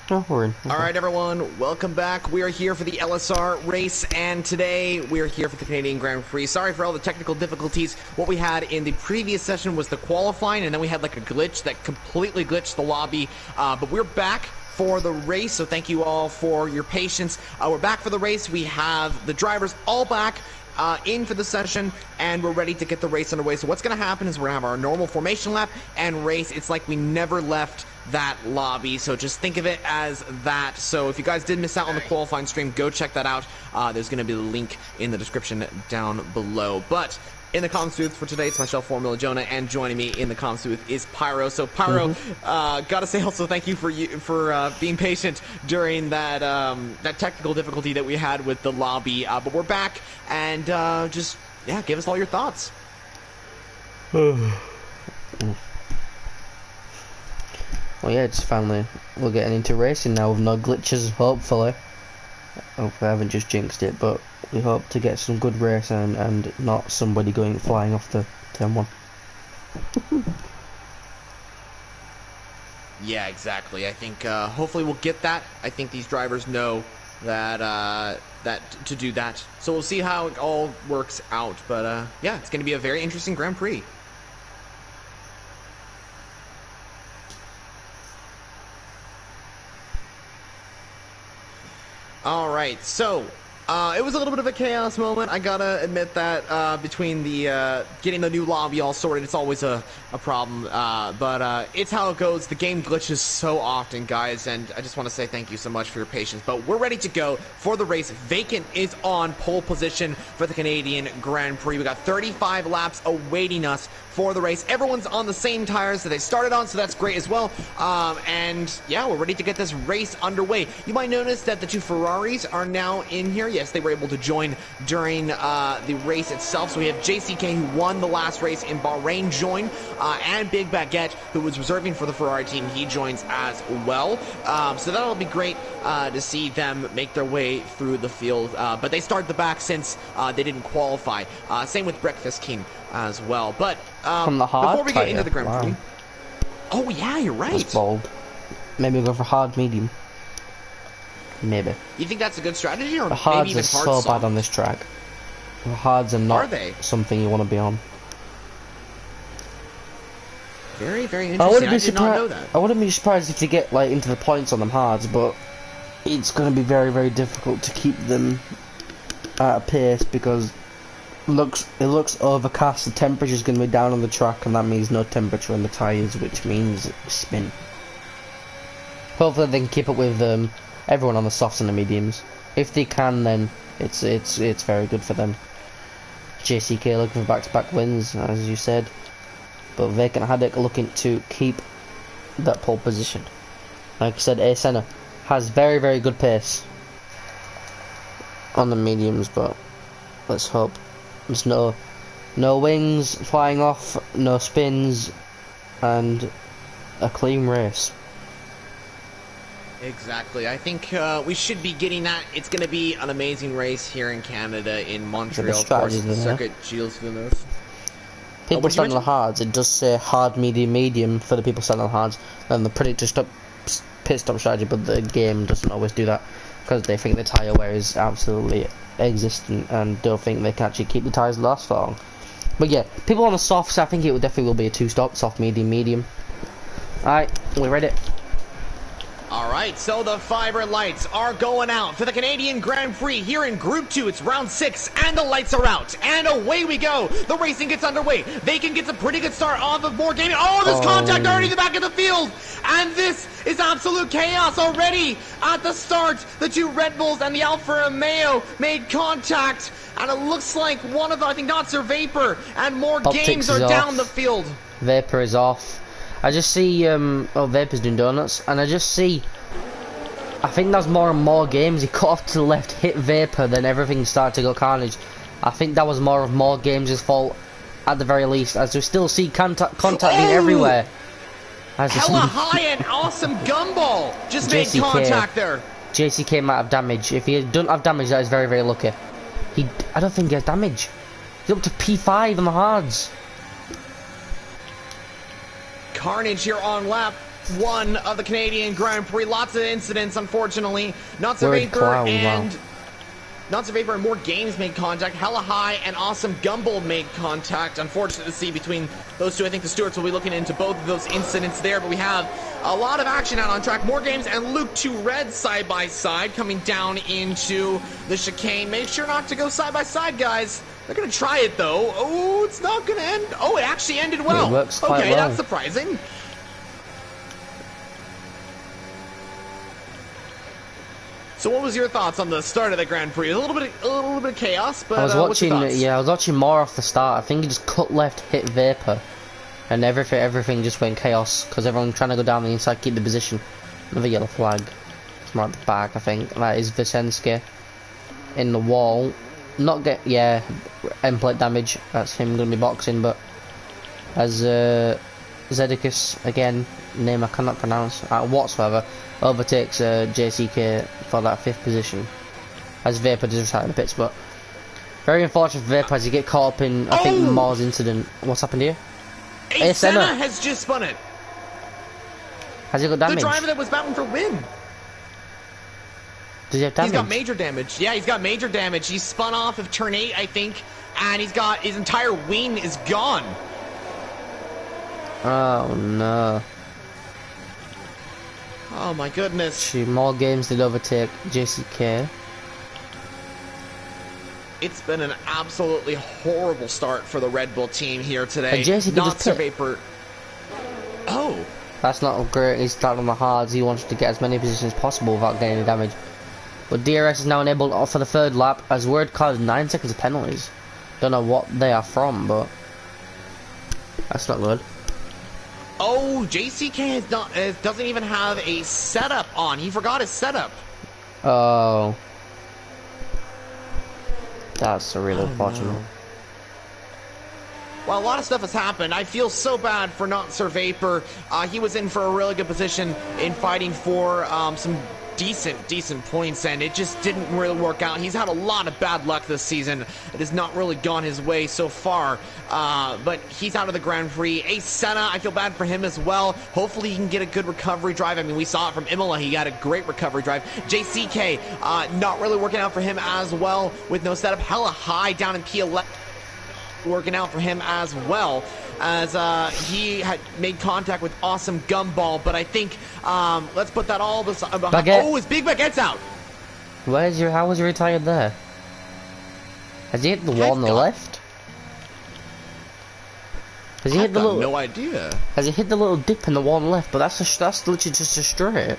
Oh, we're in. Okay. All right, everyone, welcome back. We are here for the LSR race, and today we are here for the Canadian Grand Prix. Sorry for all the technical difficulties. What we had in the previous session was the qualifying, and then we had like a glitch that completely glitched the lobby. But we're back for the race, so thank you all for your patience. We're back for the race. We have the drivers all back. In for the session, and we're ready to get the race underway. So what's going to happen is we're going to have our normal formation lap and race. It's like we never left that lobby, so just think of it as that. So if you guys did miss out on the qualifying stream, go check that out. There's going to be the link in the description down below. But in the comms booth for today, it's myself, Formula Jonah, and joining me in the comms booth is Pyro. So Pyro, gotta say also thank you for being patient during that that technical difficulty that we had with the lobby. But we're back, and just give us all your thoughts. Well, yeah, it's finally we're getting into racing now with no glitches. Hopefully, I haven't just jinxed it, but we hope to get some good racing and not somebody flying off the turn one. Yeah, exactly. I think hopefully we'll get that. I think these drivers know that to do that. So we'll see how it all works out. But yeah, it's going to be a very interesting Grand Prix. All right, so it was a little bit of a chaos moment. I gotta admit that between the getting the new lobby all sorted, it's always a problem. But it's how it goes. The game glitches so often, guys, and I just want to say thank you so much for your patience. But we're ready to go for the race. Vacant is on pole position for the Canadian Grand Prix. We got 35 laps awaiting us for the race. Everyone's on the same tires that they started on, so that's great as well. And yeah, we're ready to get this race underway. You might notice that the two Ferraris are now in here. Yes, they were able to join during the race itself. So we have JCK, who won the last race in Bahrain, join, and Big Baguette, who was reserving for the Ferrari team. He joins as well. So that'll be great to see them make their way through the field. But they start the back since they didn't qualify. Same with Breakfast King as well. But From the hard before we get tire. into the Grand Prix, Wow. oh yeah, you're right. That's bold. Maybe we'll go for hard medium. Maybe. You think that's a good strategy, or The maybe hards even are hard so soft? bad on this track. The hards are not they? something you want to be on. Very, very I interesting. wouldn't I be did not know surprised. that. I wouldn't be surprised if they get like into the points on them hards, but it's going to be very, very difficult to keep them at a pace because it looks overcast. The temperature's going to be down on the track, and that means no temperature on the tyres, which means spin. Hopefully, they can keep up with everyone on the softs and the mediums. If they can, then it's very good for them. JCK looking for back-to-back wins, as you said. But Vacant Haddock looking to keep that pole position. Like I said, Senna has very, very good pace on the mediums, but let's hope there's no wings flying off, no spins, and a clean race. Exactly. I think we should be getting that. It's going to be an amazing race here in Canada, in Montreal, of course, the circuit Gilles Villeneuve. People stand on the hards. It does say hard, medium, medium for the people standing on the hards. And the predictor pit stop strategy, but the game doesn't always do that because they think the tyre wear is absolutely existent and don't think they can actually keep the tyres last for long. But yeah, people on the softs, I think it definitely will be a two-stop, soft, medium, medium. Alright, we're ready. Alright, so the fiber lights are going out for the Canadian Grand Prix here in Group 2. It's round 6, and the lights are out. And away we go. The racing gets underway. Vacant gets a pretty good start off of more gaming. Oh, there's contact already in the back of the field. And this is absolute chaos already at the start. The two Red Bulls and the Alfa Romeo made contact. And it looks like one of them, I think not Sir Vapor, and more games are down the field. Vapor is off. I just see, Vapor's doing donuts, and I just see, I think there's more and more games. He cut off to the left, hit Vapor, then everything started to go carnage. I think that was more games' fault, at the very least, as we still see contact being everywhere. Hella high and awesome gumball just made contact there. JCK might have damage. If he doesn't have damage, that is very, very lucky. I don't think he has damage. He's up to P5 on the hards. Carnage here on lap one of the Canadian Grand Prix. Lots of incidents, unfortunately. Not so Word Vapor cloud, and wow. Not so Vapor and More Games made contact. Hella High and Awesome Gumball made contact. Unfortunate to see between those two. I think the Stewarts will be looking into both of those incidents there, but we have a lot of action out on track. More Games and Luke 2 Red side by side coming down into the chicane. Make sure not to go side by side, guys. They're gonna try it though. Oh, it's not gonna end. Oh, it actually ended well. It works quite okay, well. that's surprising. So what was your thoughts on the start of the Grand Prix? A little bit of chaos, but I was what's your watching, thoughts? yeah, I was watching more off the start. I think he just cut left, hit Vapor, and everything just went chaos because everyone trying to go down the inside, keep the position. Another yellow flag. It's more at the back, I think. That is Vicensky in the wall. Not get, yeah, end plate damage. That's him going to be boxing, but as Zedicus, again, name I cannot pronounce, whatsoever, overtakes JCK for that 5th position. As Vapor just out of the pits, but very unfortunate for Vapor as you get caught up in, I think, Mars incident. What's happened here? A Senna has just spun it. Has he got damage? The driver that was battling for win. Does he have damage? He's got major damage. Yeah, he's got major damage. He's spun off of turn 8, I think, and he's got his entire wing is gone. Oh no. Oh my goodness. More games did overtake JCK. It's been an absolutely horrible start for the Red Bull team here today. And JCK Not just so pit. Vapor. Oh. That's not great. He's starting on the hards. He wants to get as many positions as possible without getting any damage. But DRS is now enabled for the 3rd lap as word cloud 9 seconds of penalties. Don't know what they are from, but that's not good. Oh, JCK doesn't even have a setup on. He forgot his setup. Oh. That's really unfortunate. No. Well, a lot of stuff has happened. I feel so bad for Not Sir Vapor. He was in for a really good position in fighting for some decent points, and it just didn't really work out. He's had a lot of bad luck this season. It has not really gone his way so far, but he's out of the Grand Prix. Ace Senna, I feel bad for him as well. Hopefully he can get a good recovery drive. I mean, we saw it from Imola. He got a great recovery drive. JCK, not really working out for him as well with no setup. Hella High down in P11. Working out for him as well, as he had made contact with Awesome Gumball, but I think let's put that all behind. Baguette. Oh, his Big Baguette's out. How was he retired there? Has he hit the wall on the left? Has he hit the little? No idea. Has he hit the little dip in the wall on the left? But that's literally just a straight.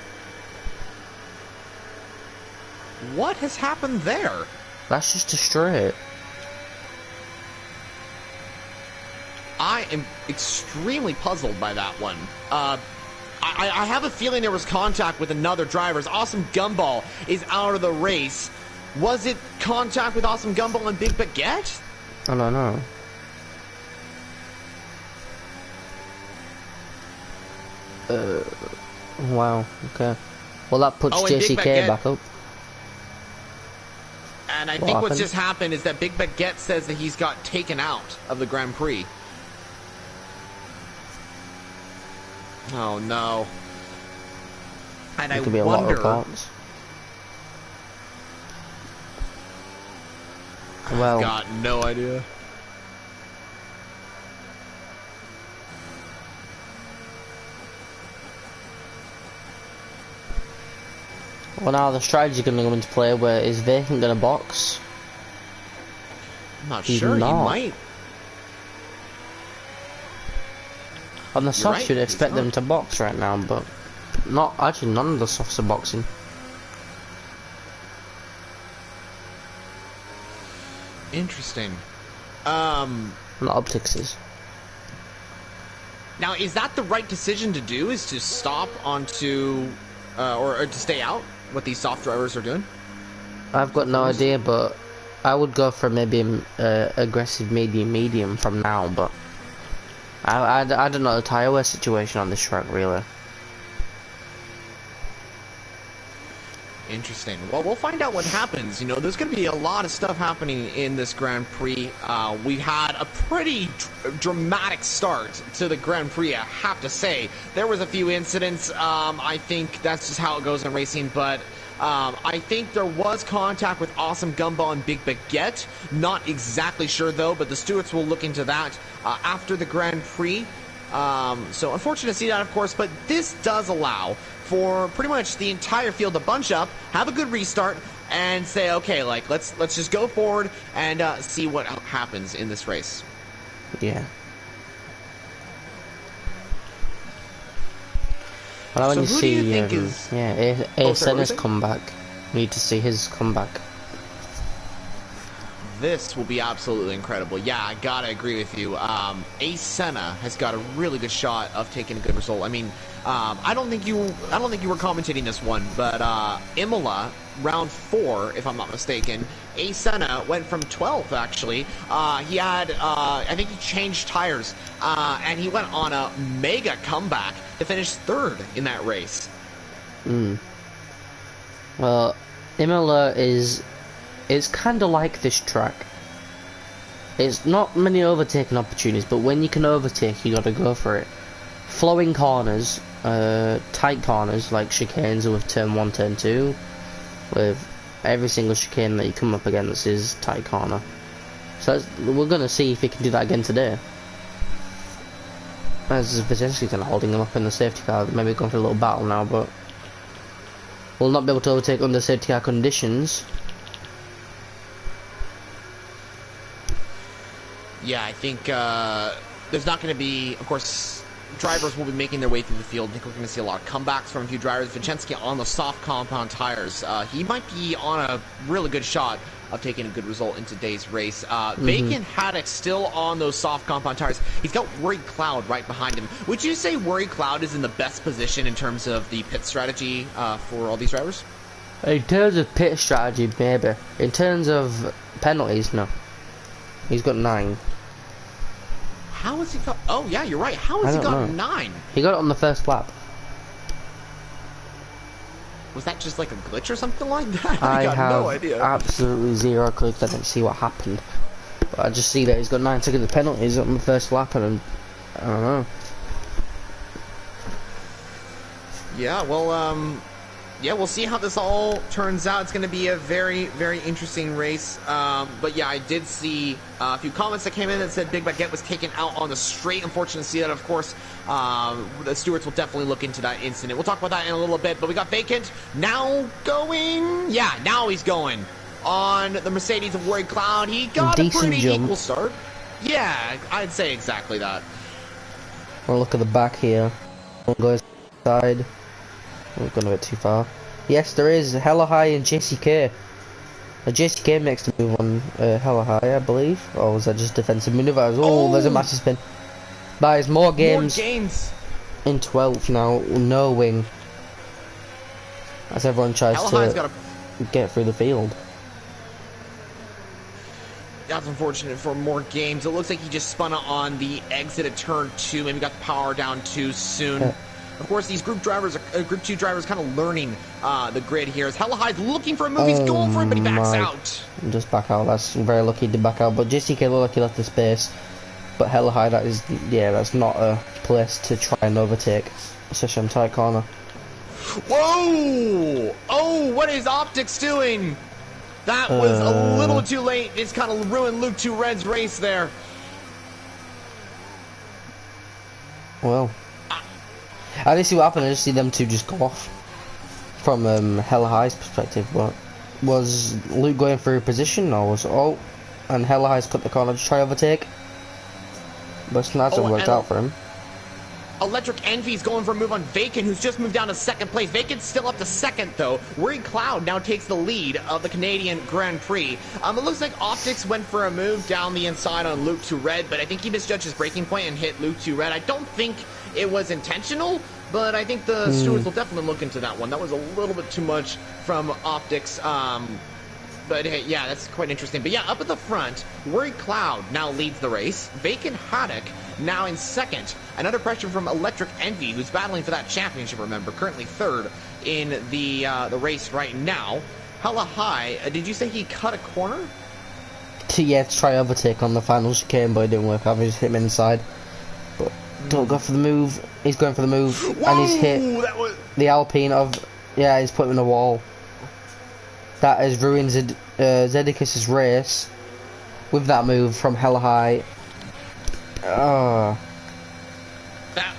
What has happened there? That's just a straight. I am extremely puzzled by that one. I have a feeling there was contact with another driver. Awesome Gumball is out of the race. Was it contact with Awesome Gumball and Big Baguette? I don't know. Wow, okay. Well, that puts JCK back up. And I think what's just happened is that Big Baguette says that he's got taken out of the Grand Prix. Oh no. And I wonder. A lot of reports. Well, I've got no idea. Well, now the strategy going to come into play. Where is Vacant going to box? I'm not sure. He might. On the softs, you'd expect them to box right now, but not actually. None of the softs are boxing. Interesting. Not optics is. Now, is that the right decision to do? Is to stop onto, or to stay out? What these soft drivers are doing? I've got no idea, but I would go for maybe aggressive medium from now, but. I don't know the tyre wear situation on this track really. Interesting. Well, we'll find out what happens. You know, there's going to be a lot of stuff happening in this Grand Prix. We had a pretty dramatic start to the Grand Prix, I have to say. There was a few incidents. I think that's just how it goes in racing, but I think there was contact with Awesome Gumball and Big Baguette. Not exactly sure, though, but the stewards will look into that after the Grand Prix. So unfortunate to see that, of course, but this does allow for pretty much the entire field to bunch up, have a good restart, and say, okay, like let's just go forward and see what happens in this race. Yeah. Well, when so you who do see, you think is? Yeah, Senna's comeback. We need to see his comeback. This will be absolutely incredible. Yeah, I gotta agree with you. Ace Senna has got a really good shot of taking a good result. I mean, I don't think you were commentating this one, but Imola round 4, if I'm not mistaken, Ace Senna went from 12th actually. He had I think he changed tires, and he went on a mega comeback to finish 3rd in that race. Well, Imola is. It's kind of like this track. It's not many overtaking opportunities, but when you can overtake, you got to go for it. Flowing corners, tight corners like chicanes with turn 1, turn 2, with every single chicane that you come up against is tight corner. So we're gonna see if he can do that again today. As potentially kind of holding him up in the safety car, maybe going for a little battle now, but we'll not be able to overtake under safety car conditions. Yeah, I think there's not going to be, of course, drivers will be making their way through the field. I think we're going to see a lot of comebacks from a few drivers. Vincenski on the soft compound tires. He might be on a really good shot of taking a good result in today's race. Bacon Haddock still on those soft compound tires. He's got Worried Cloud right behind him. Would you say Worried Cloud is in the best position in terms of the pit strategy for all these drivers? In terms of pit strategy, maybe. In terms of penalties, no. He's got 9. How has he got... Oh, yeah, you're right. How has he got 9? He got it on the first lap. Was that just like a glitch or something like that? I got have no idea. absolutely zero clue because I didn't see what happened. But I just see that he's got 9 seconds of penalties on the first lap, and I don't know. Yeah, well, yeah, we'll see how this all turns out. It's going to be a very, very interesting race. But yeah, I did see a few comments that came in that said Big Baguette was taken out on the straight. Unfortunate to see that, of course. The stewards will definitely look into that incident. We'll talk about that in a little bit. But we got Vacant now going. Yeah, now he's going on the Mercedes of Worried Cloud. He got a pretty equal start. Yeah, I'd say exactly that. We'll look at the back here. We'll go inside. We've gone a bit too far. Yes, there is Hella High and JCK. JCK makes the move on Hella High, I believe. Or was that just defensive maneuver? Oh, there's a massive spin. Buys more games. In 12th now, no wing. As everyone tries to get through the field. That's unfortunate for more games. It looks like he just spun on the exit of turn 2. Maybe got the power down too soon. Of course, these Group 2 drivers kind of learning the grid here. As Hella High's looking for a move, he's going for it, but he backs out. Just back out, that's very lucky to back out. But JCK looked like he left the space. But Hella High, that's not a place to try and overtake, especially on tight corner. Whoa! Oh, what is Optics doing? That was a little too late. It's kind of ruined Luke 2 Red's race there. Well, I didn't see what happened. I just see them two just go off from Hella High's perspective. But was Luke going for a position, or was and Hella High's cut the corner to try overtake? But it's not worked out for him. Electric Envy's going for a move on Vacant, who's just moved down to 2nd place. Vacant's still up to 2nd, though. Worried Cloud now takes the lead of the Canadian Grand Prix. It looks like Optics went for a move down the inside on Luke 2 Red, but I think he misjudged his braking point and hit Luke 2 Red. I don't think it was intentional, but I think the stewards will definitely look into that one. That was a little bit too much from Optics. But hey, yeah, that's quite interesting. But yeah, up at the front, Worried Cloud now leads the race. Vacant Haddock now in 2nd. Another pressure from Electric Envy, who's battling for that championship, remember, currently 3rd. in the race right now. Hella High, did you say he cut a corner? Yeah, to try overtake on the final chicane, but it didn't work. I've just hit him inside. But don't go for the move. He's going for the move, Whoa, and he's hit that was... the Alpine of... Yeah, he's put him in the wall. That has ruined Zedekis' race with that move from Hella High. That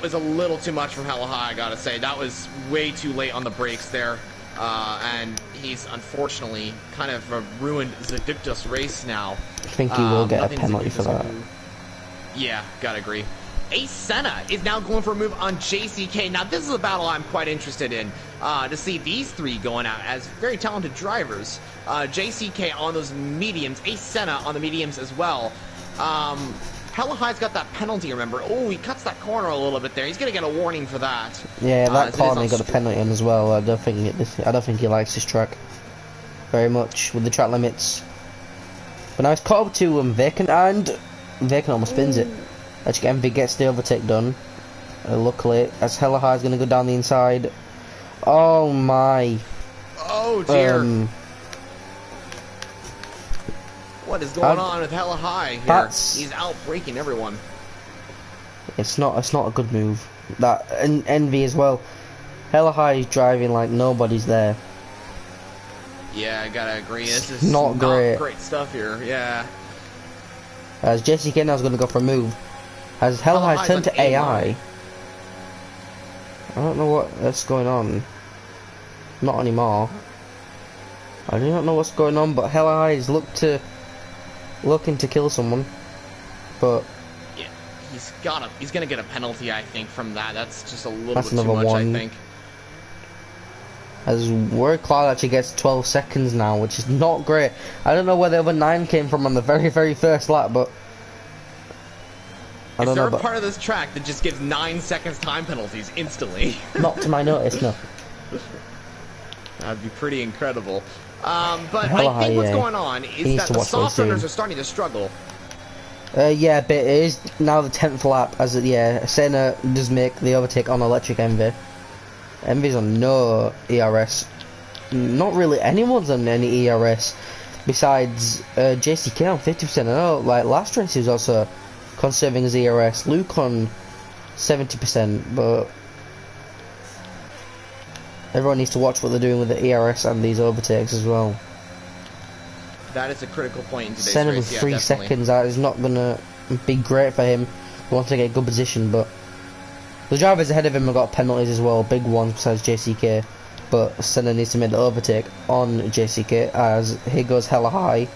was a little too much from Hella High, I gotta say. That was way too late on the brakes there. And he's unfortunately kind of ruined Zedekis' race now. I think he will get a penalty for that. Yeah, gotta agree. Ace Senna is now going for a move on JCK. Now, this is a battle I'm quite interested in, to see these three going out as very talented drivers. JCK on those mediums, Ace Senna on the mediums as well. Hella High's got that penalty, remember? Oh, he cuts that corner a little bit there. He's going to get a warning for that. Yeah, that corner he got a penalty on as well. I don't think he likes this track very much with the track limits. But now he's caught up to Vacant, and Vacant almost spins it. Actually, Envy gets the overtake done. Luckily, as Hella High is going to go down the inside. Oh my! Oh dear! What is going on with Hella High here? He's out braking everyone. It's not a good move. That and Envy as well. Hella High is driving like nobody's there. Yeah, I gotta agree. This is not great stuff here. Yeah. As JCK now is going to go for a move. As Hella High turned to AI. I don't know what's going on. Not anymore. I do not know what's going on, but Hella High is looking to kill someone. But yeah, he's gonna get a penalty, I think, from that. That's just a little bit another too much, one. I think. As Word Cloud actually gets 12 seconds now, which is not great. I don't know where the other 9 came from on the very, very first lap, but Is there a part of this track that just gives 9 seconds time penalties instantly? Not to my notice, no. That'd be pretty incredible. But I think what's going on is that the soft runners are starting to struggle. Yeah, but it is now the 10th lap, as Senna does make the overtake on Electric Envy. Envy's on no ERS. Not really anyone's on any ERS besides JCK on 50%. I know, like last race he was also conserving his ERS. Luke on 70%, but everyone needs to watch what they're doing with the ERS and these overtakes as well. That is a critical point in today's Senna race. with 3 seconds, that is not going to be great for him. He wants to get a good position, but the drivers ahead of him have got penalties as well, big ones besides JCK. But Senna needs to make the overtake on JCK as he goes Hella High.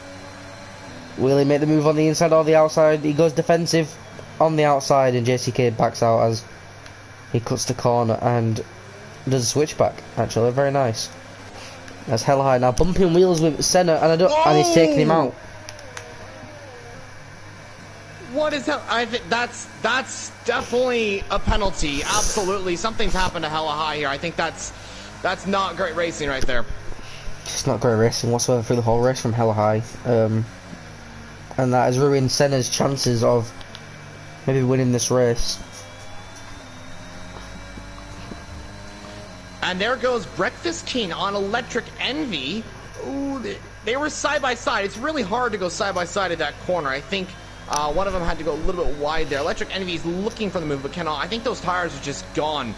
Will he make the move on the inside or the outside? He goes defensive on the outside and JCK backs out as he cuts the corner and does a switchback. Actually, very nice. That's Hella High now bumping wheels with Senna and and he's taking him out. What is that? I think that's definitely a penalty. Absolutely, something's happened to Hella High here. I think that's not great racing right there. It's not great racing whatsoever through the whole race from Hella High. And that has ruined Senna's chances of maybe winning this race. And there goes Breakfast King on Electric Envy. Ooh, they were side by side. It's really hard to go side by side at that corner. I think one of them had to go a little bit wide there. Electric Envy is looking for the move, but cannot. I think those tires are just gone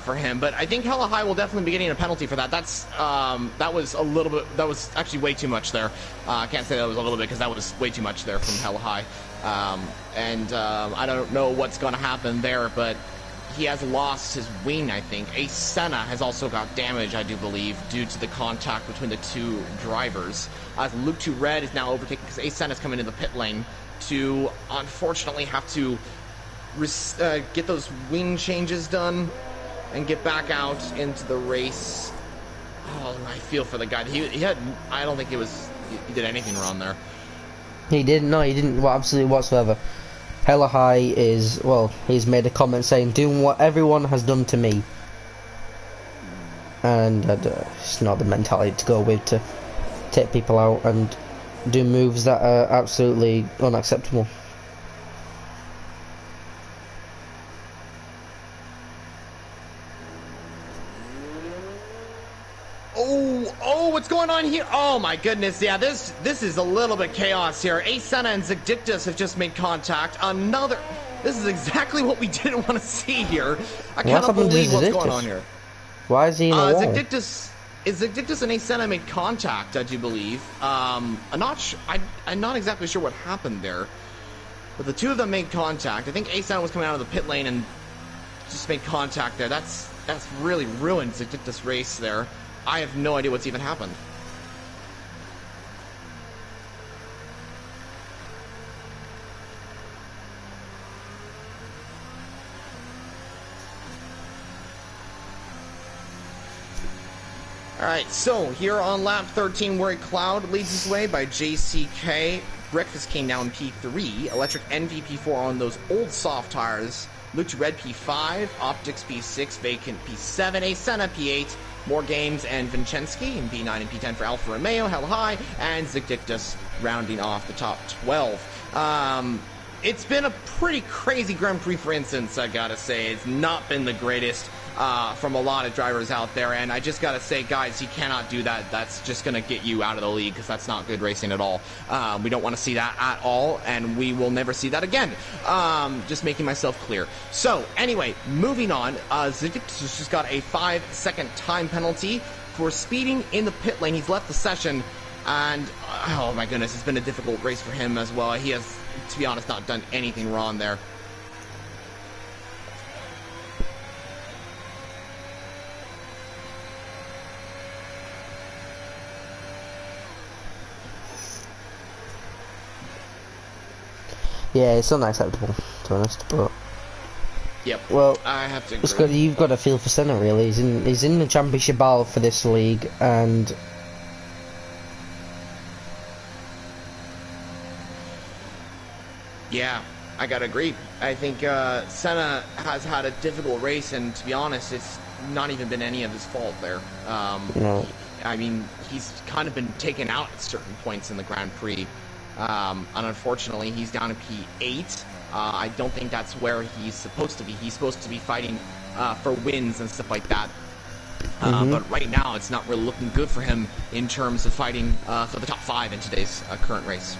for him. But I think Hella High will definitely be getting a penalty for that. That was actually way too much there. I can't say that was a little bit because that was way too much there from Hella High. I don't know what's going to happen there, but he has lost his wing, I think. Ace Senna has also got damage, I do believe, due to the contact between the two drivers. As Luke 2 Red is now overtaken because Ace Senna is coming into the pit lane to, unfortunately, have to get those wing changes done and get back out into the race. Oh, I feel for the guy. I don't think he did anything wrong there. He didn't. No, he didn't. Well, absolutely whatsoever. Hella High is, well, he's made a comment saying, doing what everyone has done to me. And it's not the mentality to go with to take people out and do moves that are absolutely unacceptable. Oh, what's going on here? Oh my goodness, yeah, this is a little bit chaos here. Ascena and Zigdictus have just made contact. This is exactly what we didn't want to see here. I cannot believe what's going on here. Why is he in the wall? Zigdictus and Ascena made contact, I do believe. I'm not exactly sure what happened there. But the two of them made contact. I think Ascena was coming out of the pit lane and just made contact there. That's really ruined Zigdictus' race there. I have no idea what's even happened. Alright, so here on lap 13, Worried Cloud leads his way by JCK. Breakfast came down P3. Electric Envy P4 on those old soft tires. Luke Red P5. Optics P6. Vacant P7. Ascena P8. More Games and Vincenski in P9 and P10 for Alfa Romeo. Hell High. And Zigdictus rounding off the top 12. It's been a pretty crazy Grand Prix, for instance, I gotta say. It's not been the greatest from a lot of drivers out there, and I just gotta say, guys, you cannot do that. That's just gonna get you out of the league, because that's not good racing at all. We don't want to see that at all, and we will never see that again. Just making myself clear. So, anyway, moving on, Zigdictus has just got a 5-second time penalty for speeding in the pit lane. He's left the session, and oh my goodness, it's been a difficult race for him as well. He has, to be honest, not done anything wrong there. Yeah, it's unacceptable, to be honest, but... Yep, well, I have to agree. You've got to feel for Senna, really. He's in the championship battle for this league, and... yeah, I gotta agree. I think Senna has had a difficult race, and to be honest, it's not even been any of his fault there. No. I mean, he's kind of been taken out at certain points in the Grand Prix. And unfortunately, he's down to P8. I don't think that's where he's supposed to be. He's supposed to be fighting for wins and stuff like that. But right now, it's not really looking good for him in terms of fighting for the top 5 in today's current race.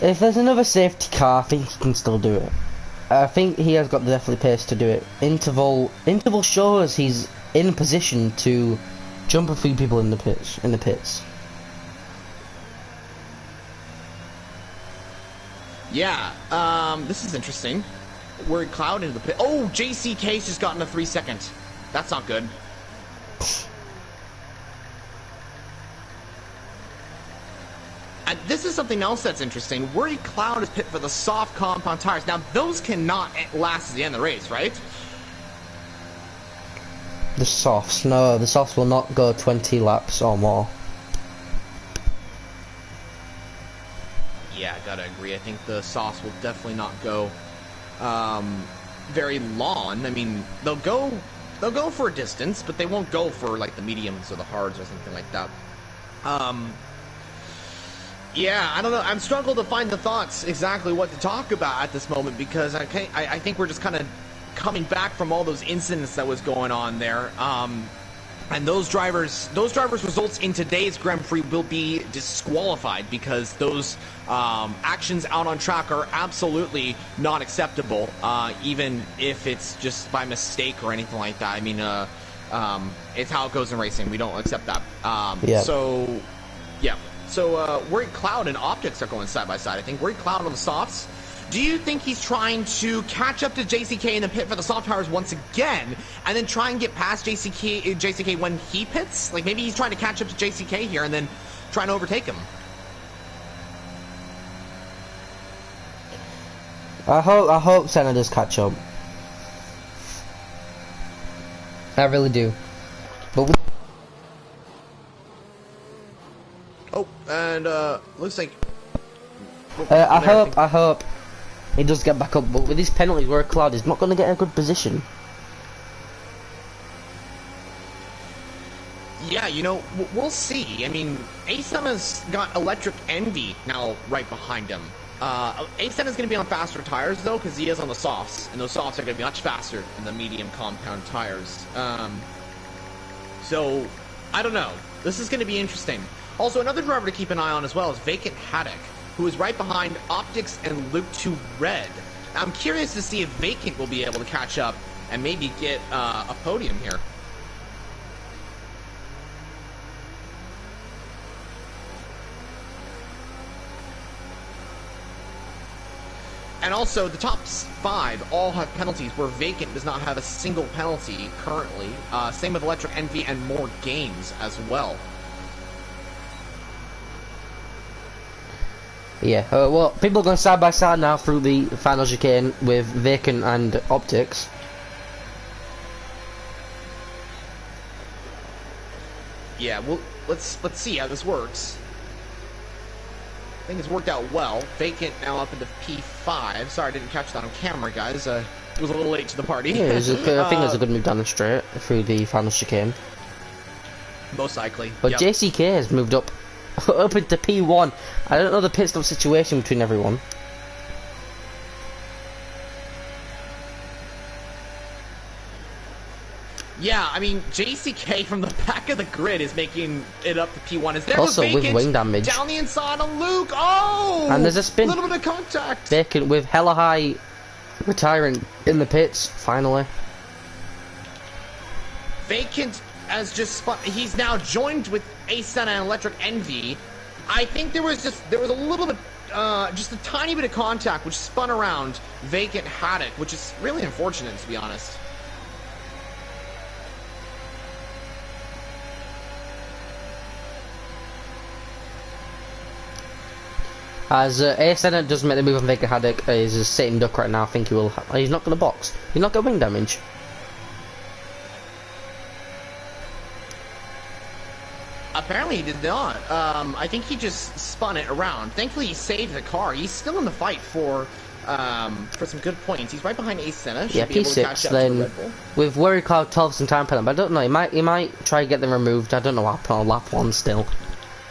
If there's another safety car, I think he can still do it. I think he has got the definitely pace to do it. Interval shows he's in a position to jump a few people in the pits. Yeah, this is interesting. We're Cloud into the pit. Oh, JCK's just gotten a 3-second. That's not good. And this is something else that's interesting. Worried Cloud is pit for the soft compound tires. Now, those cannot last to the end of the race, right? The softs, no, the softs will not go 20 laps or more. Yeah, I gotta agree. I think the softs will definitely not go very long. I mean, they'll go for a distance, but they won't go for like the mediums or the hards or something like that. Yeah, I don't know. I'm struggling to find the thoughts exactly what to talk about at this moment, because I think we're just kind of coming back from all those incidents that was going on there. And those drivers' results in today's Grand Prix will be disqualified, because those actions out on track are absolutely not acceptable, even if it's just by mistake or anything like that. I mean, it's how it goes in racing. We don't accept that. Yeah. So, yeah. So, Worried Cloud and Optics are going side by side. I think Worried Cloud on the softs. Do you think he's trying to catch up to JCK in the pit for the soft tires once again, and then try and get past JCK when he pits? Like, maybe he's trying to catch up to JCK here and then trying to overtake him. I hope Senna does catch up. I really do. But oh, and looks like I hope he does get back up, but with his penalties, Worried Cloud is not going to get in a good position. Yeah, you know, we'll see. I mean, Asema's got Electric Envy now right behind him. Asena is going to be on faster tires, though, because he is on the softs, and those softs are going to be much faster than the medium compound tires. So, I don't know. This is going to be interesting. Also, another driver to keep an eye on as well is Vacant Haddock, who is right behind Optics and Luke 2 Red. I'm curious to see if Vacant will be able to catch up and maybe get a podium here. And also, the top 5 all have penalties, where Vacant does not have a single penalty currently. Same with Electric Envy and More Games as well. Yeah, well, people are going side by side now through the final chicane with Vacant and Optics. Yeah, well, let's see how this works. I think it's worked out well. Vacant now up into P5. Sorry, I didn't catch that on camera, guys. It was a little late to the party. Yeah, I think it was a good move down the straight through the final chicane. Most likely. But yep. JCK has moved up into P1. I don't know the pit stop situation between everyone. Yeah, I mean, JCK from the back of the grid is making it up to P1. Is there also Vacant with wing damage down the inside on Luke? Oh! And there's a spin. A little bit of contact. Vacant with hella high retiring in the pits, finally. Vacant has just spun. He's now joined with Ascena and Electric Envy. I think there was a little bit, just a tiny bit of contact which spun around Vacant Haddock, which is really unfortunate, to be honest. As Ascena doesn't make the move on Vacant Haddock, he's a sitting duck right now. I think he will. He's not going to box. He's not got wing damage. Apparently he did not. I think he just spun it around. Thankfully he saved the car. He's still in the fight for some good points. He's right behind Ascena. Yeah, P6 then with Worry Cloud 12 some time penalty. But I don't know. He might try to get them removed. I don't know what happened on lap 1 still.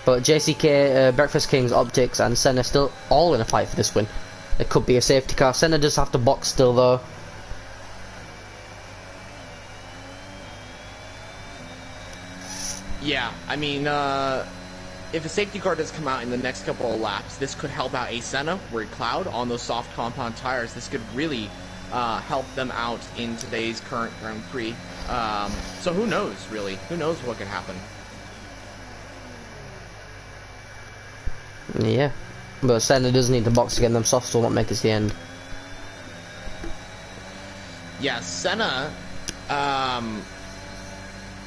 But JCK, Breakfast Kings, Optics, and Senna still all in a fight for this win. It could be a safety car. Senna does have to box still though. Yeah, I mean, if a safety car does come out in the next couple of laps, this could help out Ascena, Worry Cloud, on those soft compound tires. This could really help them out in today's current Grand Prix. So who knows, really? Who knows what could happen? Yeah, but Senna does need to box again. Them softs will not make it to the end. Yeah, Senna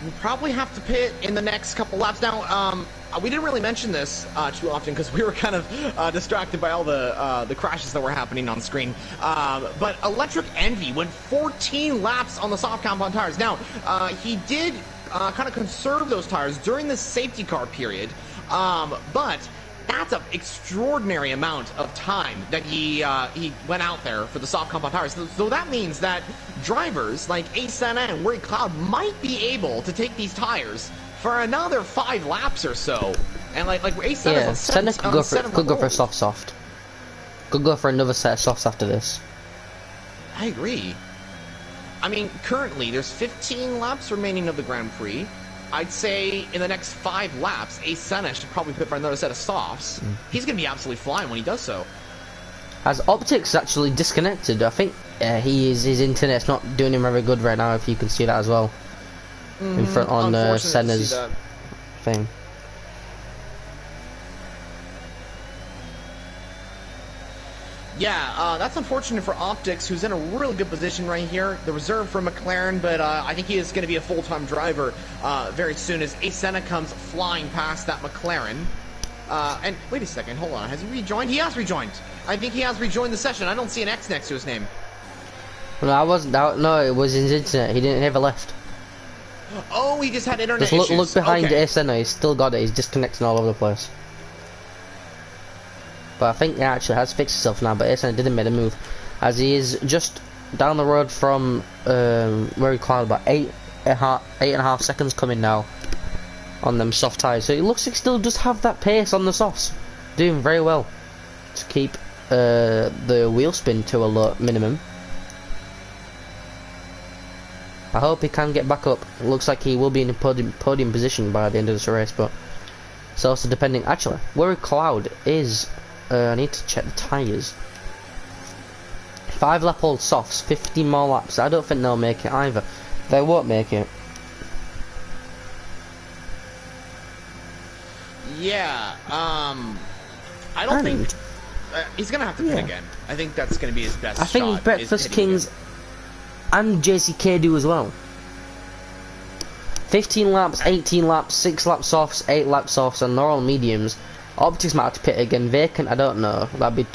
will probably have to pit in the next couple laps. Now, we didn't really mention this too often because we were kind of distracted by all the crashes that were happening on screen. But Electric Envy went 14 laps on the soft compound tires. Now, he did kind of conserve those tires during the safety car period, but that's an extraordinary amount of time that he went out there for the soft compound tires. So that means that drivers like Ascena and Worry Cloud might be able to take these tires for another 5 laps or so. And like Ascena, yeah, Senna could go for a soft. Could go for another set of softs after this. I agree. I mean, currently there's 15 laps remaining of the Grand Prix. I'd say in the next 5 laps, Ascena should probably pit for another set of softs. He's going to be absolutely flying when he does so. As Optics actually disconnected, I think his internet's not doing him very good right now, if you can see that as well. In front on Senna's thing. Yeah, that's unfortunate for Optics, who's in a really good position right here. The reserve for McLaren, but I think he is going to be a full-time driver very soon as Ascena comes flying past that McLaren. And wait a second, hold on. Has he rejoined? He has rejoined. I think he has rejoined the session. I don't see an X next to his name. No, it was his internet. He didn't ever left. Oh, he just had internet issues. Look behind Ascena. He's still got it. He's disconnecting all over the place. But I think he actually has fixed himself now. But Ascena didn't make a move, as he is just down the road from Worry Cloud, about 8.5 seconds coming now on them soft tires. So it looks like he still does have that pace on the softs, doing very well to keep the wheel spin to a low minimum. I hope he can get back up. It looks like he will be in a podium position by the end of this race, but it's also depending. Actually, Worried Cloud is. I need to check the tyres. 5 lap old softs, 15 more laps. I don't think they'll make it either. They won't make it. Yeah, I don't think he's gonna have to pit again. I think that's gonna be his best shot. I think Breakfast Kings and JCK do as well. 15 laps, 18 laps, 6 lap softs, 8 lap softs, and they're all mediums. Optics might have to pit again. Vacant, I don't know. That'd be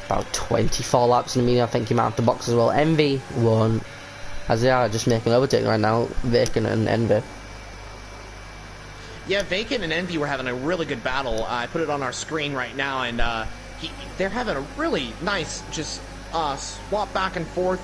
about 24 laps in the medium. I think he might have to box as well. Envy won't, as they are just making overtake right now. Vacant and Envy. Yeah, Vacant and Envy were having a really good battle. I put it on our screen right now, and they're having a really nice swap back and forth.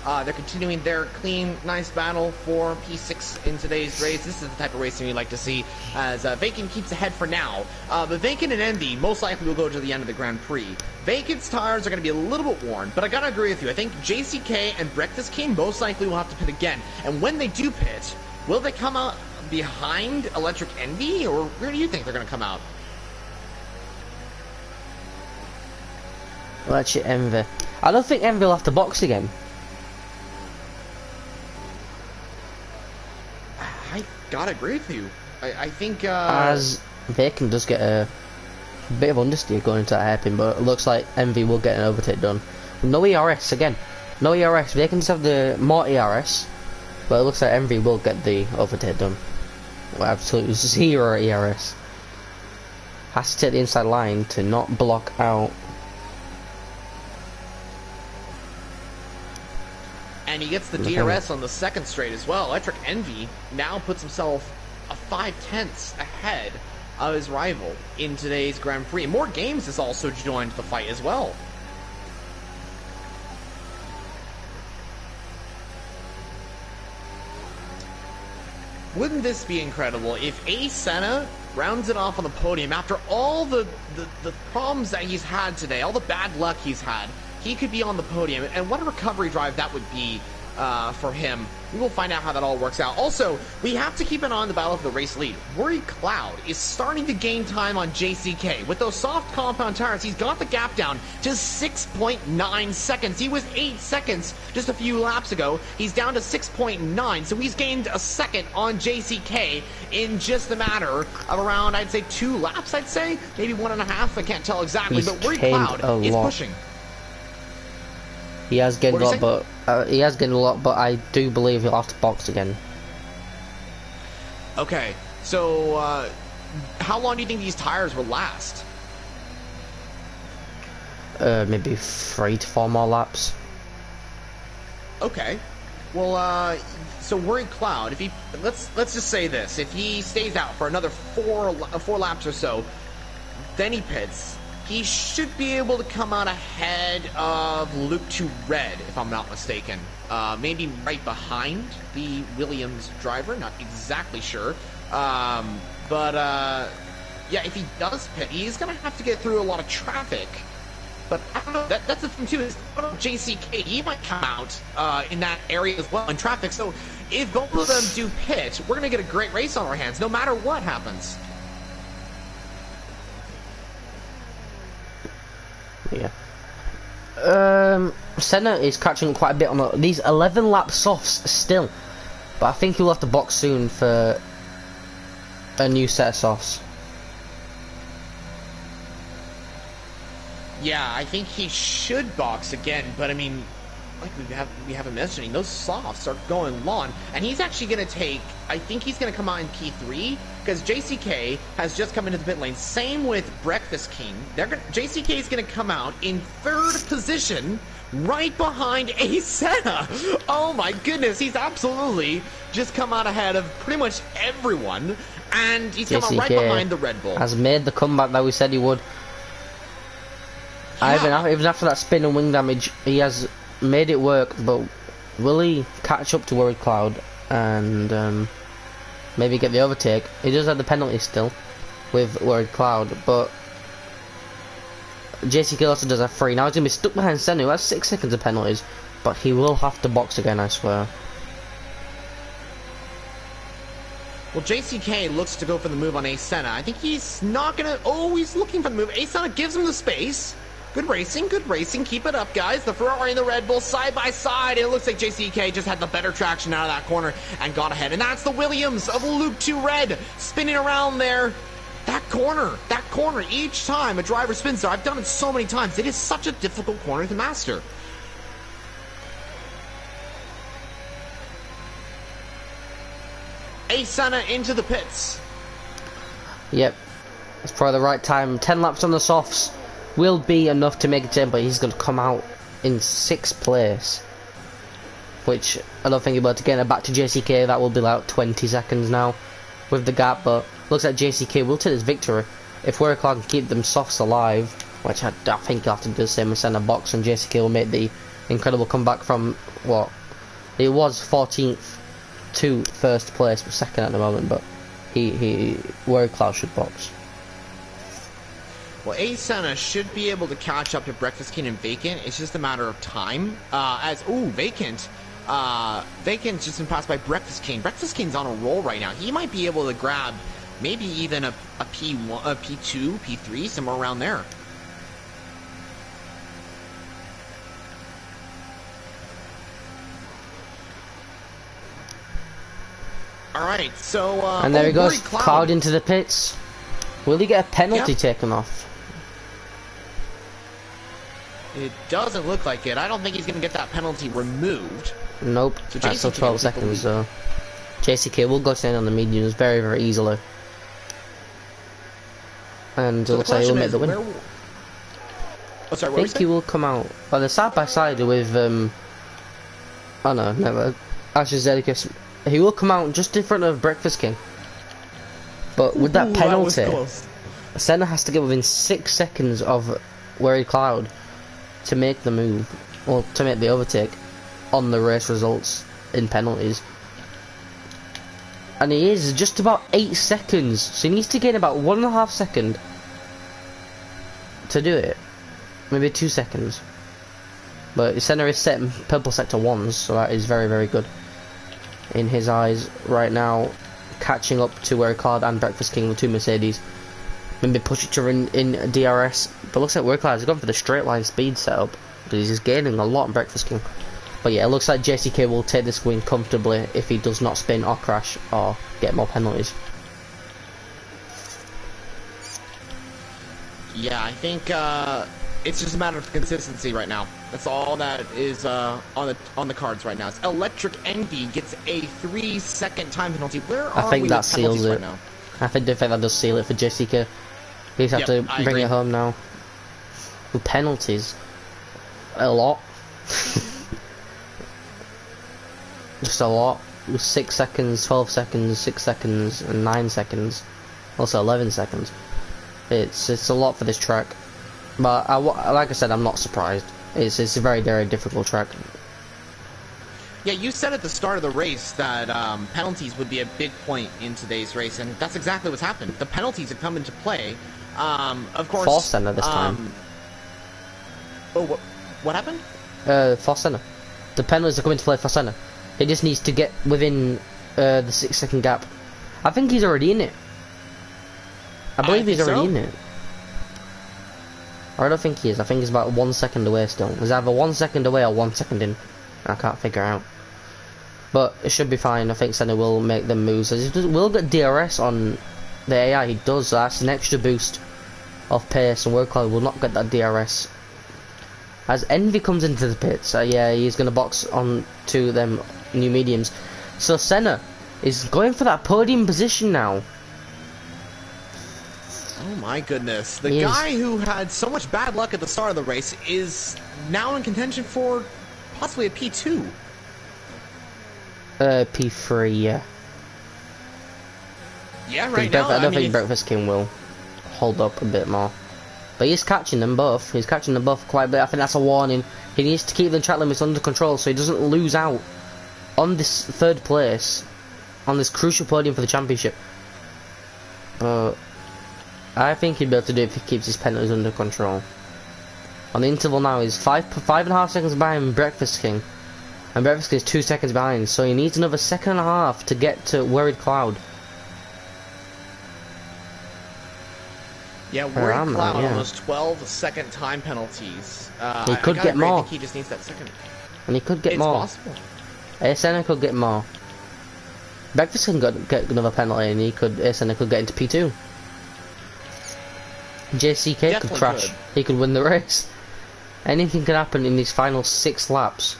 They're continuing their clean, nice battle for P6 in today's race. This is the type of racing we like to see, as Vacant keeps ahead for now. But Vacant and Envy most likely will go to the end of the Grand Prix. Vacant's tires are going to be a little bit worn, but I gotta agree with you. I think JCK and Breakfast King most likely will have to pit again. And when they do pit, will they come out behind Electric Envy, or where do you think they're going to come out? Electric Envy. I don't think Envy will have to box again. I gotta agree with you. I think as Vacant does get a bit of understeer going into that hairpin, but it looks like Envy will get an overtake done. No ERS again. No ERS. Vacant does have the more ERS, but it looks like Envy will get the overtake done. Well, absolutely 0 ERS. Has to take the inside line to not block out. And he gets the DRS on the second straight as well. Electric Envy now puts himself a 5/10 ahead of his rival in today's Grand Prix. More games has also joined the fight as well. Wouldn't this be incredible if A. Senna rounds it off on the podium after all the problems that he's had today, all the bad luck he's had? He could be on the podium, and what a recovery drive that would be for him. We will find out how that all works out. Also, we have to keep an eye on the battle for the race lead. Worried Cloud is starting to gain time on JCK. With those soft compound tires, he's got the gap down to 6.9 seconds. He was 8 seconds just a few laps ago. He's down to 6.9, so he's gained a second on JCK in just a matter of around, I'd say, 2 laps, I'd say? Maybe 1.5, I can't tell exactly, but Worried Cloud is pushing. He has gained a lot, but I do believe he'll have to box again. Okay, so how long do you think these tires will last? Maybe 3 to 4 more laps. Okay, well, so Worried Cloud, if he let's just say this: if he stays out for another four laps or so, then he pits. He should be able to come out ahead of Luke 2 Red, if I'm not mistaken. Maybe right behind the Williams driver, not exactly sure. Yeah, if he does pit, he's going to have to get through a lot of traffic. But I don't know, that's the thing too, is JCK, he might come out in that area as well in traffic. So if both of them do pit, we're going to get a great race on our hands, no matter what happens. Yeah. Senna is catching quite a bit on these 11 lap softs still, but I think he'll have to box soon for a new set of softs. Yeah, I think he should box again, but I mean, like we haven't mentioning, those softs are going long, and he's actually going to take, I think he's going to come out in P3, because JCK has just come into the pit lane. Same with Breakfast King. JCK is going to come out in 3rd position, right behind A. Senna. Oh my goodness, he's absolutely just come out ahead of pretty much everyone, and he's come out right behind the Red Bull. Has made the comeback that we said he would. Yeah. Even after that spin and wing damage, he has made it work, but will he catch up to Worried Cloud and maybe get the overtake? He does have the penalty still with Worried Cloud, but JCK also does have 3. Now he's going to be stuck behind Senna, who has 6 seconds of penalties, but he will have to box again, I swear. Well, JCK looks to go for the move on Ace Senna. I think he's not gonna... Oh, he's looking for the move. Ace Senna gives him the space. Good racing, good racing. Keep it up, guys. The Ferrari and the Red Bull side by side. It looks like JCK just had the better traction out of that corner and got ahead. And that's the Williams of Luke 2 Red spinning around there. That corner, each time a driver spins there. I've done it so many times. It is such a difficult corner to master. Ace Senna into the pits. Yep, it's probably the right time. 10 laps on the softs will be enough to make it in, but he's going to come out in 6th place, which I don't think he'll be able to get it back to JCK. That will be like 20 seconds now with the gap, but looks like JCK will take his victory if Warrior can keep them softs alive, which I think he'll have to do the same with Senna box, and JCK will make the incredible comeback from what it was 14th to 1st place, but 2nd at the moment, but Warrior Cloud should box. Well, Ace Senna should be able to catch up to Breakfast King and Vacant. It's just a matter of time. Vacant. Vacant's just been passed by Breakfast King. Breakfast King's on a roll right now. He might be able to grab maybe even a P1, a P2, P3, somewhere around there. All right, so and there he goes, Cloud into the pits. Will he get a penalty taken off? It doesn't look like it. I don't think he's going to get that penalty removed. Nope, so that's still 12 seconds, so JCK will go stand on the mediums very, very easily. And so it looks like he'll make the win. Oh, sorry, I think he will come out. Well, they're side by side with, oh no, never. Ashes Zedicus. He will come out just in front of Breakfast King. But with that penalty, Senna has to get within 6 seconds of Worried Cloud to make the move, or to make the overtake on the race results in penalties. And he is just about 8 seconds, so he needs to gain about 1.5 seconds to do it. Maybe 2 seconds. But Senna is set in purple sector 1s, so that is very, very good in his eyes right now, catching up to Worried Cloud and Breakfast King with 2 Mercedes. Maybe push it to in DRS, but looks like Worried Cloud has gone for the straight line speed setup, but he's gaining a lot in Breakfast King. But yeah, it looks like JCK will take this win comfortably if he does not spin or crash or get more penalties. Yeah, I think it's just a matter of consistency right now. That's all that is on the cards right now. It's Electric Envy gets a 3-second time penalty. Where are I think we that with seals it. right now? I think that does seal it for JCK. He just have to bring it home now. With penalties. A lot. Just a lot. With 6 seconds, 12 seconds, 6 seconds, and 9 seconds. Also 11 seconds. It's a lot for this track. But like I said, I'm not surprised. It's a very, very difficult track. Yeah, you said at the start of the race that penalties would be a big point in today's race, and that's exactly what's happened. The penalties have come into play. Of course, False Senna this time. Oh, what happened? False Senna. The penalties are coming to play for Senna. He just needs to get within the 6 second gap. I think he's already in it. I believe he's already in it. Or I don't think he is. I think he's about 1 second away still. He's either 1 second away or 1 second in. I can't figure out. But it should be fine. I think Senna will make them moves. He will get DRS on the AI. He does. So that's an extra boost of pace, and Worried Cloud will not get that DRS. As Envy comes into the pits, yeah, he's going to box on to them new mediums. So Senna is going for that podium position now. Oh my goodness. The guy who had so much bad luck at the start of the race is now in contention for possibly a P2. P3, yeah. Yeah, right now. I don't think Breakfast King will hold up a bit more. But he's catching them both. He's catching them both quite a bit. I think that's a warning. He needs to keep the track limits under control so he doesn't lose out on this 3rd place, on this crucial podium for the championship. I think he'd be able to do it if he keeps his penalties under control. On the interval now, he's 5.5 seconds behind Breakfast King. And Breakfast King is 2 seconds behind, so he needs another 1.5 seconds to get to Worried Cloud. Yeah, Worry Around Cloud that, yeah. on those 12-second time penalties. He could get I more. think he just needs that second. And he could get It's more. possible. Ascena could get more. Breakfast can get another penalty, and Ascena could get into P2. JCK Definitely could crash. could. He could win the race. Anything can happen in these final 6 laps.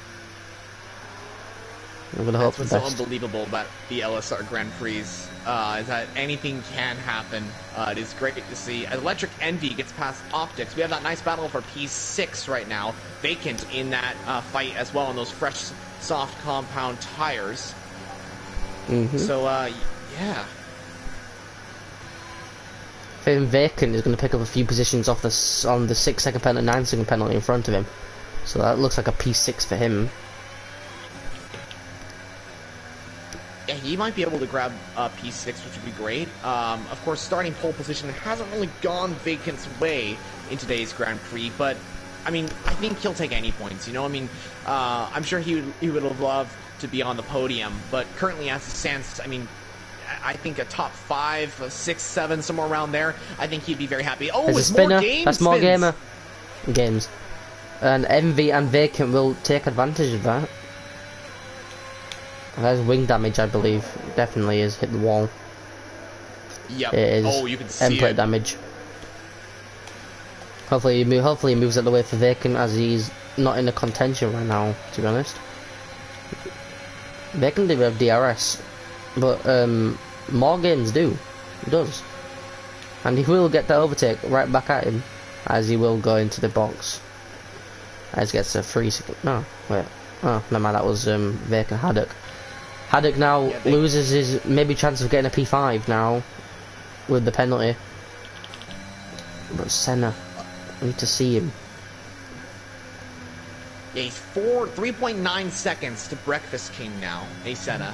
I'm gonna hope That's for the what's so best. unbelievable about the LSR Grand Prix, is that anything can happen. It is great to see. Electric Envy gets past Optics. We have that nice battle for P6 right now, vacant in that fight as well, on those fresh, soft compound tires. So, yeah. Him vacant is going to pick up a few positions off on the 6-second penalty, 9-second penalty in front of him. So that looks like a P6 for him. Yeah, he might be able to grab P6, which would be great. Of course, starting pole position hasn't really gone Vacant's way in today's Grand Prix, but, I mean, I think he'll take any points, you know? I mean, I'm sure he would have loved to be on the podium, but currently as it stands, I mean, I think a top 5, 6, 7, somewhere around there, I think he'd be very happy. Oh, There's it's a spinner. more game That's more spins. games. And Envy and Vacant will take advantage of that. There's wing damage, I believe. Definitely is hit the wall. Yep. It is. Oh, you can see End plate it. damage. Hopefully he moves out the way for Vacant, as he's not in a contention right now, to be honest. Vacant do have DRS, but more games do. He does. And he will get the overtake right back at him, as he will go into the box. As gets a 3-second. No, wait. Oh, never mind, that was Vacant Haddock. Haddock now loses his maybe chance of getting a P5 now with the penalty. But Senna, I need to see him. Yeah, he's 3.9 seconds to Breakfast King now, Senna.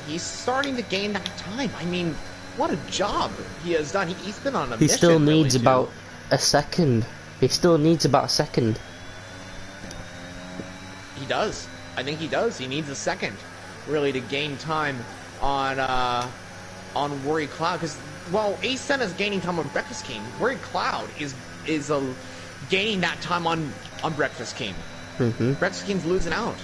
He's starting to gain that time. I mean, what a job he has done. He's been on a mission. He still needs really, about a second. He still needs about a second. He does. I think he does. He needs a second, really, to gain time on Worry Cloud. Because while Senna's gaining time on Breakfast King, Worry Cloud is gaining that time on Breakfast King. Breakfast King's losing out.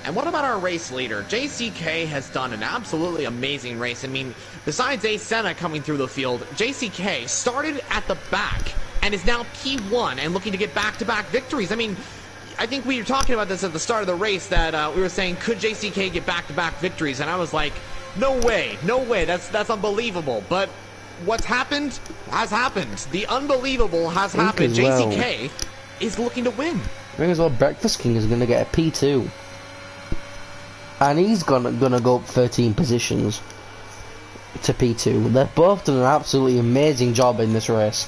And what about our race leader? JCK has done an absolutely amazing race. I mean, besides Senna coming through the field, JCK started at the back and is now P1 and looking to get back-to-back victories. I mean, I think we were talking about this at the start of the race, that we were saying, could JCK get back-to-back victories? And I was like, no way, that's unbelievable. But what's happened has happened. The unbelievable has happened. JCK is looking to win. I think as well, Breakfast King is going to get a P2. And he's gonna go up 13 positions to P2. They've both done an absolutely amazing job in this race.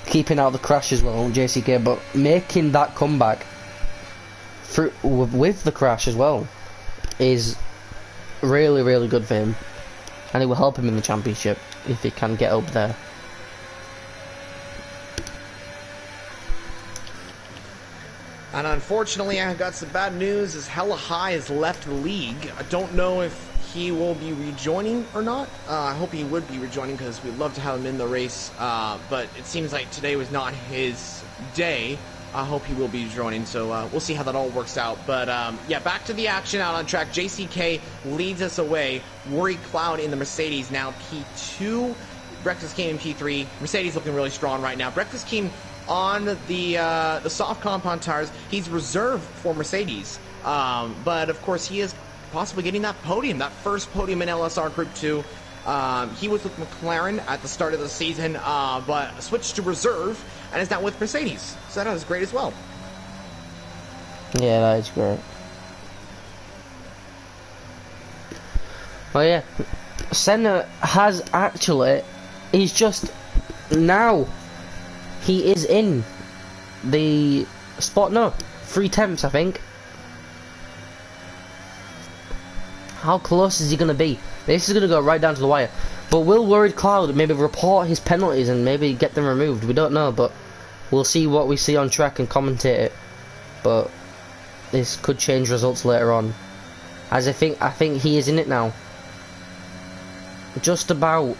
Keeping out the crash as well, JCK, but making that comeback with the crash as well is really, really good for him. And it will help him in the championship if he can get up there. And unfortunately, I got some bad news, as Hella High has left the league. I don't know if he will be rejoining or not. I hope he would be rejoining, because we'd love to have him in the race. But it seems like today was not his day. I hope he will be joining, so we'll see how that all works out. But yeah, back to the action out on track. JCK leads us away. Worry Cloud in the Mercedes now P2. Breakfast King in P3. Mercedes looking really strong right now. Breakfast King on the soft compound tires. He's reserved for Mercedes, but of course he is possibly getting that podium, that first podium in LSR Group 2. He was with McLaren at the start of the season, but switched to reserve and is now with Mercedes, so that is great as well. Yeah, that is great. Well, yeah, Senna has actually, he's just now, he is in the spot, no, 3/10, I think. How close is he going to be? This is going to go right down to the wire. But will Worried Cloud maybe report his penalties and maybe get them removed? We don't know, but we'll see what we see on track and commentate it. But this could change results later on. As I think he is in it now. just about,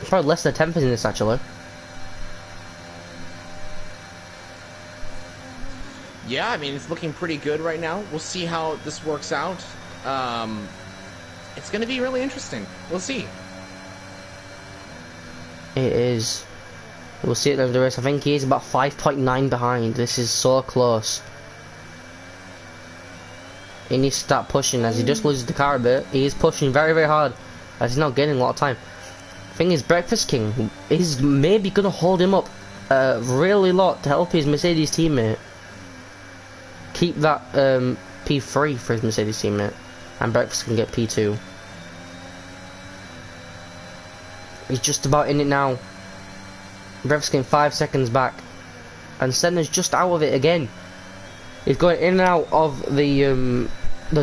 probably less than 10th in this actually. Yeah, I mean, it's looking pretty good right now. We'll see how this works out. It's going to be really interesting. We'll see. It is. We'll see at the end of the race. I think he is about 5.9 behind. This is so close. He needs to start pushing as he just loses the car a bit. He is pushing very, very hard as he's not gaining a lot of time. Thing is, Breakfast King is maybe going to hold him up really a lot to help his Mercedes teammate keep that P3 for his Mercedes teammate, and Breakfast can get P2. He's just about in it now. Breakfast King 5 seconds back, and Senna's just out of it again. He's going in and out of the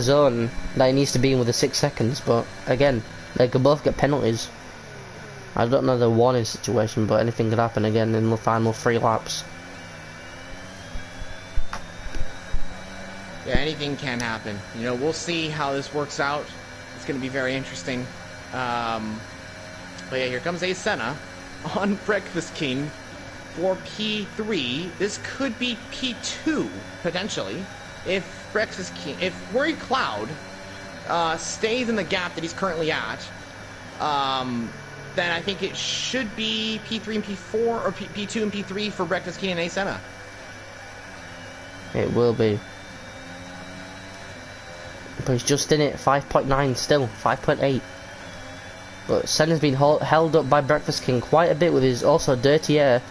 zone that he needs to be in with the 6 seconds, but again, they could both get penalties. I don't know the warning situation, but anything could happen again in the final 3 laps. Yeah, anything can happen. You know, we'll see how this works out. It's going to be very interesting. But yeah, here comes a Senna on Breakfast King for P3. This could be P2 potentially if Breakfast King, if Worry Cloud stays in the gap that he's currently at. Then I think it should be P3 and P4 or P2 and P3 for Breakfast King and a Senna. It will be. But he's just in it, 5.9 still, 5.8. But Senna's been held up by Breakfast King quite a bit with his also dirty air,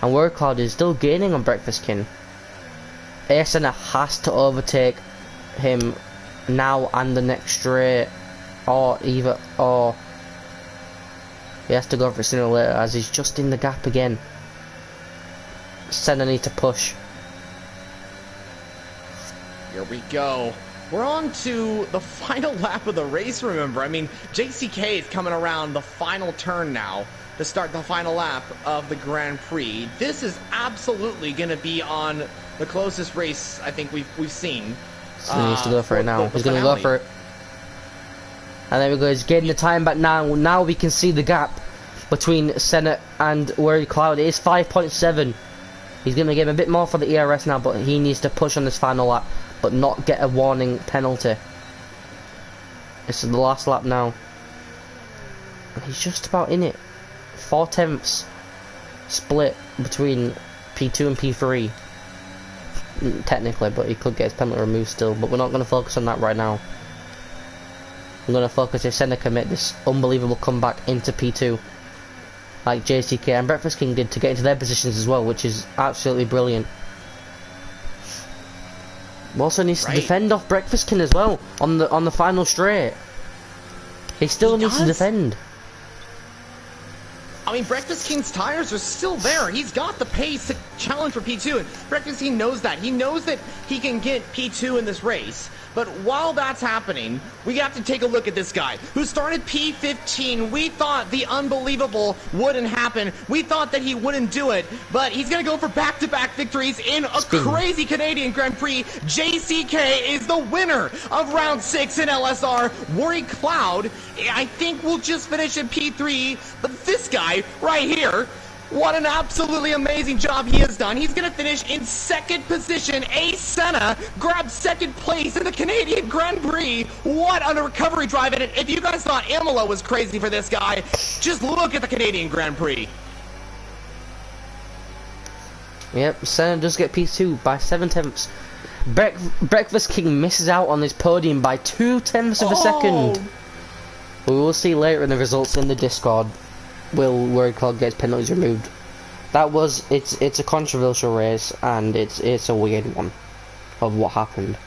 and Worry Cloud is still gaining on Breakfast King. Senna has to overtake him now and the next straight, or he has to go for it sooner or later as he's just in the gap again. Senna needs to push. Here we go. We're on to the final lap of the race, remember. I mean, JCK is coming around the final turn now to start the final lap of the Grand Prix. This is absolutely going to be on the closest race I think we've seen. So he needs to go for it now. He's going to go for it. And there we go. He's getting the time back now. Now we can see the gap between Senna and Worry Cloud. It is 5.7. He's going to give him a bit more for the ERS now, but he needs to push on this final lap, but not get a warning penalty. This is the last lap now. And he's just about in it. 4/10 split between P2 and P3. Technically, but he could get his penalty removed still. But we're not going to focus on that right now. I'm going to focus if Senna can make this unbelievable comeback into P2. Like JCK and Breakfast King did to get into their positions as well, which is absolutely brilliant. Also needs to defend off Breakfast King as well on the final straight. He still needs to defend. I mean, Breakfast King's tires are still there. He's got the pace to challenge for P2, and Breakfast King knows that. He knows that he can get P2 in this race. But while that's happening, we have to take a look at this guy who started P15. We thought the unbelievable wouldn't happen. We thought that he wouldn't do it, but he's going to go for back-to-back victories in a crazy Canadian Grand Prix. JCK is the winner of round 6 in LSR. Worry Cloud, I think, will just finish in P3, but this guy right here, what an absolutely amazing job he has done. He's going to finish in 2nd position. A Senna grabs 2nd place in the Canadian Grand Prix. What a recovery drive. And if you guys thought Imola was crazy for this guy, just look at the Canadian Grand Prix. Yep, Senna does get P2 by 7/10. Breakfast King misses out on this podium by 2/10 of a second. We will see later in the results in the Discord. Will Worry Cloud gets penalties removed? It's a controversial race, and it's a weird one of what happened.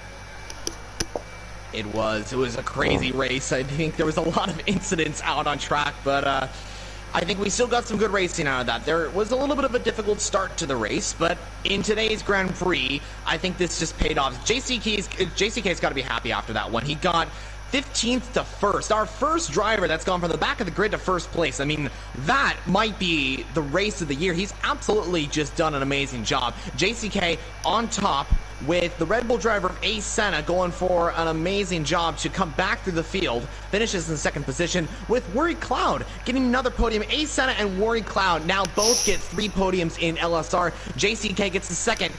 It was a crazy race. I think there was a lot of incidents out on track, but I think we still got some good racing out of that. There was a little bit of a difficult start to the race, but in today's Grand Prix, I think this just paid off. JCK's got to be happy after that one. He got 15th to 1st. Our first driver that's gone from the back of the grid to 1st place. I mean, that might be the race of the year. He's absolutely just done an amazing job. JCK on top with the Red Bull driver Ace Senna going for an amazing job to come back through the field. Finishes in second position with Worry Cloud getting another podium. Ace Senna and Worry Cloud now both get 3 podiums in LSR. JCK gets the second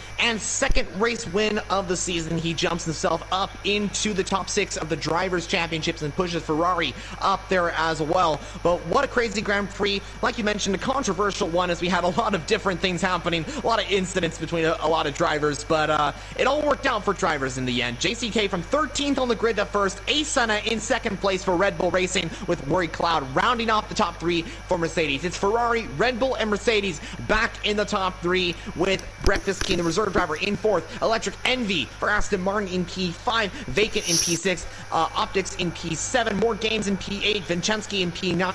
race win of the season. He jumps himself up into the top 6 of the Drivers' Championships and pushes Ferrari up there as well. But what a crazy Grand Prix. Like you mentioned, a controversial one as we had a lot of different things happening, a lot of incidents between a lot of drivers, but it all worked out for drivers in the end. JCK from 13th on the grid to first, Ace Senna in second place for Red Bull Racing, with Worry Cloud rounding off the top 3 for Mercedes. It's Ferrari, Red Bull, and Mercedes back in the top 3, with Breakfast King, the reserve driver, in 4th. Electric Envy for Aston Martin in P5, Vacant in P6, Optics in P7, More Games in P8, Vincenski in P9.